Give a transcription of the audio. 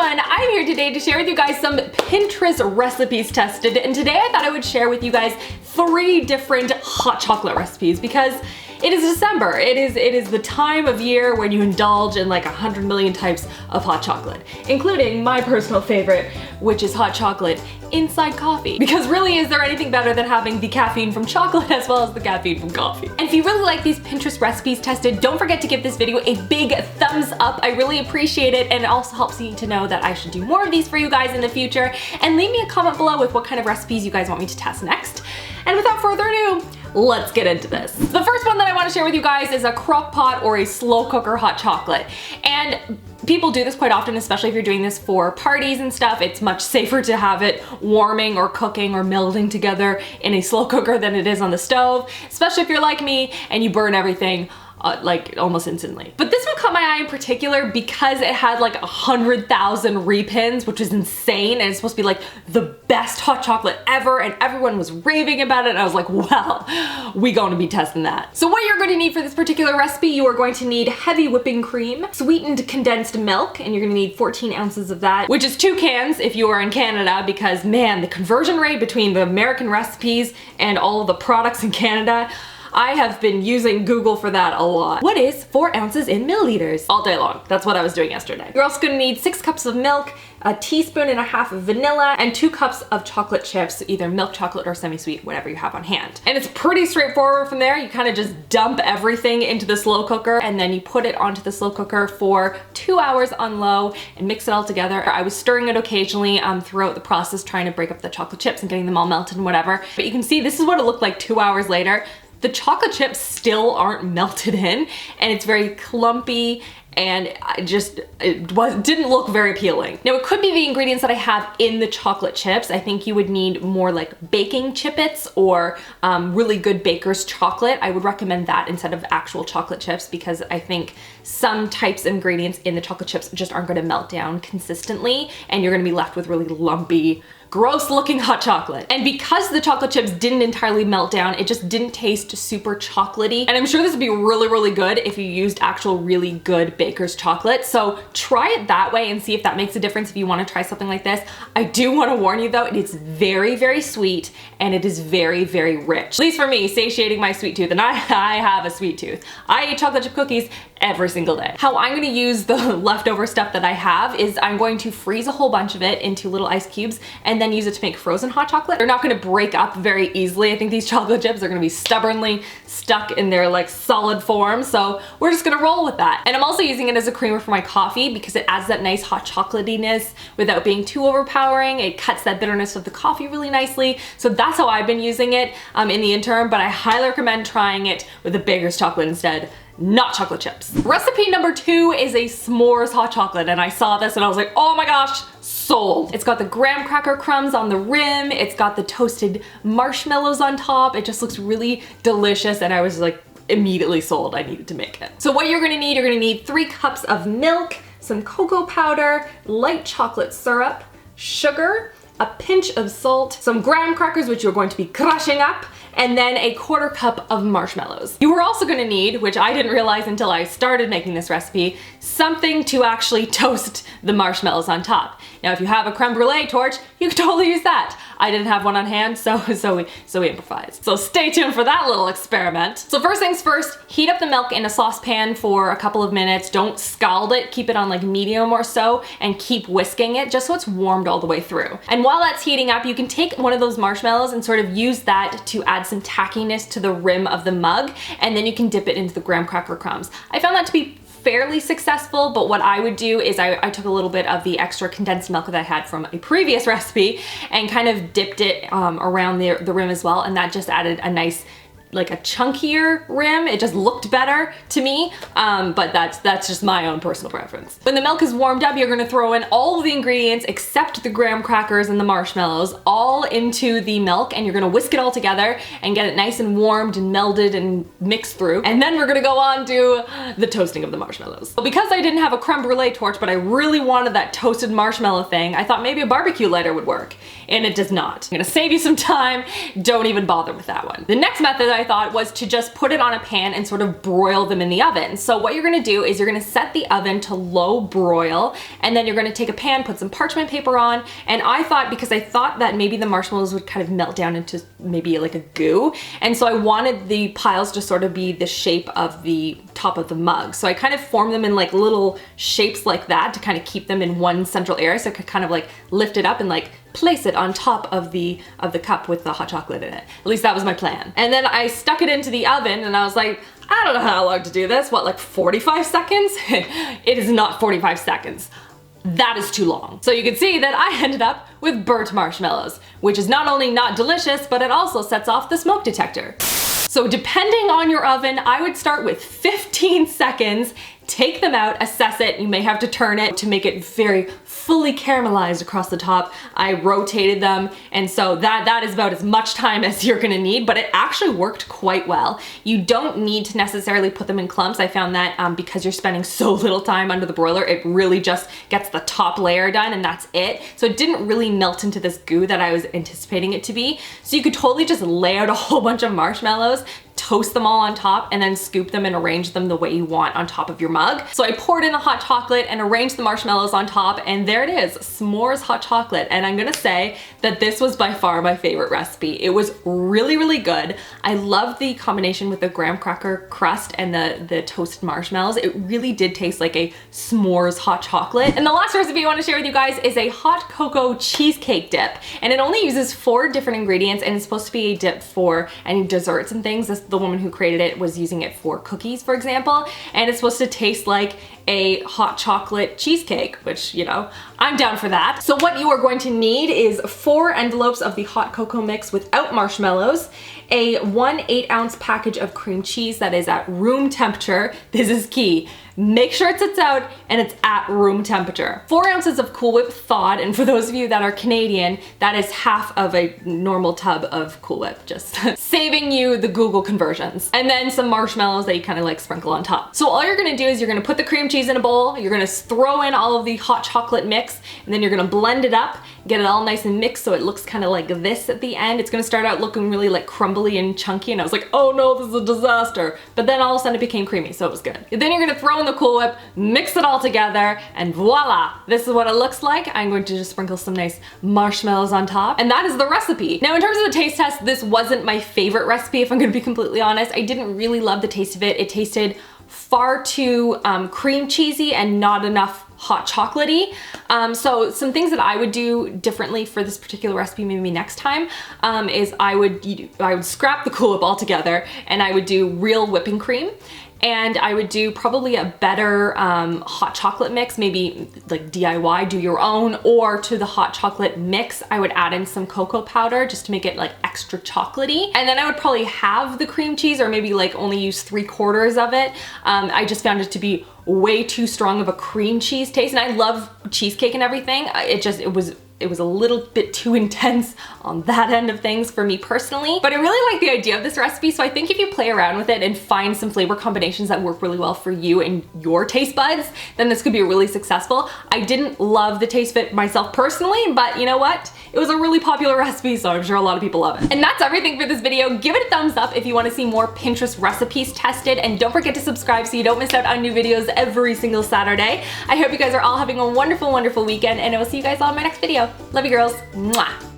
everyone, I'm here today to share with you guys some Pinterest recipes tested, and today I thought I would share with you guys 3 different hot chocolate recipes because it is December. It is the time of year when you indulge in like 100 million types of hot chocolate, including my personal favorite, which is hot chocolate inside coffee. Because really, is there anything better than having the caffeine from chocolate as well as the caffeine from coffee? And if you really like these Pinterest recipes tested, don't forget to give this video a big thumbs up. I really appreciate it, and it also helps me to know that I should do more of these for you guys in the future. And leave me a comment below with what kind of recipes you guys want me to test next. And without further ado, let's get into this. The first one that I want to share with you guys is a crock pot or a slow cooker hot chocolate. And people do this quite often, especially if you're doing this for parties and stuff. It's much safer to have it warming or cooking or melding together in a slow cooker than it is on the stove, especially if you're like me and you burn everything like almost instantly. But this one caught my eye in particular because it had like 100,000 repins, which is insane, and it's supposed to be like the best hot chocolate ever, and everyone was raving about it, and I was like, well, we gonna be testing that. So what you're going to need for this particular recipe, you are going to need heavy whipping cream, sweetened condensed milk, and you're gonna need 14 ounces of that, which is 2 cans if you are in Canada, because man, the conversion rate between the American recipes and all of the products in Canada, I have been using Google for that a lot. What is 4 ounces in milliliters? All day long. That's what I was doing yesterday. You're also gonna need 6 cups of milk, a teaspoon and a half of vanilla, and 2 cups of chocolate chips, either milk chocolate or semi-sweet, whatever you have on hand. And it's pretty straightforward from there. You kind of just dump everything into the slow cooker, and then you put it onto the slow cooker for 2 hours on low and mix it all together. I was stirring it occasionally throughout the process, trying to break up the chocolate chips and getting them all melted and whatever. But you can see this is what it looked like 2 hours later. The chocolate chips still aren't melted in, and it's very clumpy, and it didn't look very appealing. Now, it could be the ingredients that I have in the chocolate chips. I think you would need more like baking chippets or really good baker's chocolate. I would recommend that instead of actual chocolate chips, because I think some types of ingredients in the chocolate chips just aren't gonna melt down consistently, and you're gonna be left with really lumpy, gross looking hot chocolate. And because the chocolate chips didn't entirely melt down, it just didn't taste super chocolatey. And I'm sure this would be really, really good if you used actual really good baker's chocolate. So try it that way and see if that makes a difference if you want to try something like this. I do want to warn you though, it is very, very sweet, and it is very, very rich. At least for me, satiating my sweet tooth, and I have a sweet tooth. I eat chocolate chip cookies every single day. How I'm gonna use the leftover stuff that I have is I'm going to freeze a whole bunch of it into little ice cubes and then use it to make frozen hot chocolate. They're not gonna break up very easily. I think these chocolate chips are gonna be stubbornly stuck in their like solid form, so we're just gonna roll with that. And I'm also using it as a creamer for my coffee because it adds that nice hot chocolatiness without being too overpowering. It cuts that bitterness of the coffee really nicely. So that's how I've been using it in the interim, but I highly recommend trying it with a baker's chocolate instead. Not chocolate chips. Recipe number 2 is a s'mores hot chocolate, and I saw this and I was like, oh my gosh, sold. It's got the graham cracker crumbs on the rim, it's got the toasted marshmallows on top, it just looks really delicious, and I was like immediately sold. I needed to make it. So what you're gonna need 3 cups of milk, some cocoa powder, light chocolate syrup, sugar, a pinch of salt, some graham crackers, which you're going to be crushing up, and then a 1/4 cup of marshmallows. You are also gonna need, which I didn't realize until I started making this recipe, something to actually toast the marshmallows on top. Now, if you have a creme brulee torch, you can totally use that. I didn't have one on hand, so we improvised. So stay tuned for that little experiment. So first things first, heat up the milk in a saucepan for a couple of minutes. Don't scald it, keep it on like medium or so, and keep whisking it just so it's warmed all the way through. And while that's heating up, you can take one of those marshmallows and sort of use that to add some tackiness to the rim of the mug, and then you can dip it into the graham cracker crumbs. I found that to be fairly successful, but what I would do is I took a little bit of the extra condensed milk that I had from a previous recipe and kind of dipped it around the rim as well, and that just added a nice, like a chunkier rim. It just looked better to me, but that's just my own personal preference. When the milk is warmed up, you're gonna throw in all of the ingredients except the graham crackers and the marshmallows all into the milk, and you're gonna whisk it all together and get it nice and warmed and melded and mixed through. And then we're gonna go on to the toasting of the marshmallows. But because I didn't have a creme brulee torch, but I really wanted that toasted marshmallow thing, I thought maybe a barbecue lighter would work, and it does not. I'm gonna save you some time. Don't even bother with that one. The next method that I I thought was to just put it on a pan and sort of broil them in the oven. So what you're gonna do is you're gonna set the oven to low broil, and then you're gonna take a pan, put some parchment paper on, and I thought, because I thought that maybe the marshmallows would kind of melt down into maybe like a goo, and so I wanted the piles to sort of be the shape of the top of the mug. So I kind of formed them in like little shapes like that to kind of keep them in one central area, so I could kind of like lift it up and like place it on top of the cup with the hot chocolate in it. At least that was my plan. And then I stuck it into the oven and I was like, I don't know how long to do this. What, like 45 seconds? It is not 45 seconds. That is too long. So you can see that I ended up with burnt marshmallows, which is not only not delicious, but it also sets off the smoke detector. So depending on your oven, I would start with 15 seconds, take them out, assess it. You may have to turn it to make it very fully caramelized across the top. I rotated them, and so that is about as much time as you're gonna need, but it actually worked quite well. You don't need to necessarily put them in clumps. I found that because you're spending so little time under the broiler, it really just gets the top layer done and that's it. So it didn't really melt into this goo that I was anticipating it to be. So you could totally just lay out a whole bunch of marshmallows, toast them all on top, and then scoop them and arrange them the way you want on top of your mug. So I poured in the hot chocolate and arranged the marshmallows on top, and there it is, s'mores hot chocolate. And I'm gonna say that this was by far my favorite recipe. It was really, really good. I love the combination with the graham cracker crust and the toasted marshmallows. It really did taste like a s'mores hot chocolate. And the last recipe I wanna share with you guys is a hot cocoa cheesecake dip. And it only uses 4 different ingredients, and it's supposed to be a dip for any desserts and things. The woman who created it was using it for cookies, for example, and it's supposed to taste like a hot chocolate cheesecake, which, you know, I'm down for that. So what you are going to need is 4 envelopes of the hot cocoa mix without marshmallows, a 1 8-ounce package of cream cheese that is at room temperature. This is key. Make sure it sits out and it's at room temperature. 4 ounces of Cool Whip thawed, and for those of you that are Canadian, that is half of a normal tub of Cool Whip, just saving you the Google conversions. And then some marshmallows that you kind of like sprinkle on top. So all you're gonna do is you're gonna put the cream cheese in a bowl, you're gonna throw in all of the hot chocolate mix, and then you're gonna blend it up, get it all nice and mixed so it looks kind of like this at the end. It's gonna start out looking really like crumbly and chunky, and I was like, oh no, this is a disaster. But then all of a sudden it became creamy, so it was good. And then you're gonna throw in the Cool Whip, mix it all together, and voila, this is what it looks like. I'm going to just sprinkle some nice marshmallows on top, and that is the recipe. Now in terms of the taste test, this wasn't my favorite recipe, if I'm gonna be completely honest. I didn't really love the taste of it. It tasted far too cream cheesy and not enough hot chocolatey. So some things that I would do differently for this particular recipe, maybe next time, is I would scrap the Cool Whip altogether, and I would do real whipping cream. And I would do probably a better hot chocolate mix, maybe like DIY, do your own, or to the hot chocolate mix, I would add in some cocoa powder just to make it like extra chocolatey. And then I would probably have the cream cheese, or maybe like only use 3/4 of it. I just found it to be way too strong of a cream cheese taste. And I love cheesecake and everything. It was a little bit too intense on that end of things for me personally, but I really like the idea of this recipe. So I think if you play around with it and find some flavor combinations that work really well for you and your taste buds, then this could be really successful. I didn't love the taste of it myself personally, but you know what? It was a really popular recipe, so I'm sure a lot of people love it. And that's everything for this video. Give it a thumbs up if you want to see more Pinterest recipes tested, and don't forget to subscribe so you don't miss out on new videos every single Saturday. I hope you guys are all having a wonderful, wonderful weekend, and I will see you guys all in my next video. Love you girls. Mwah.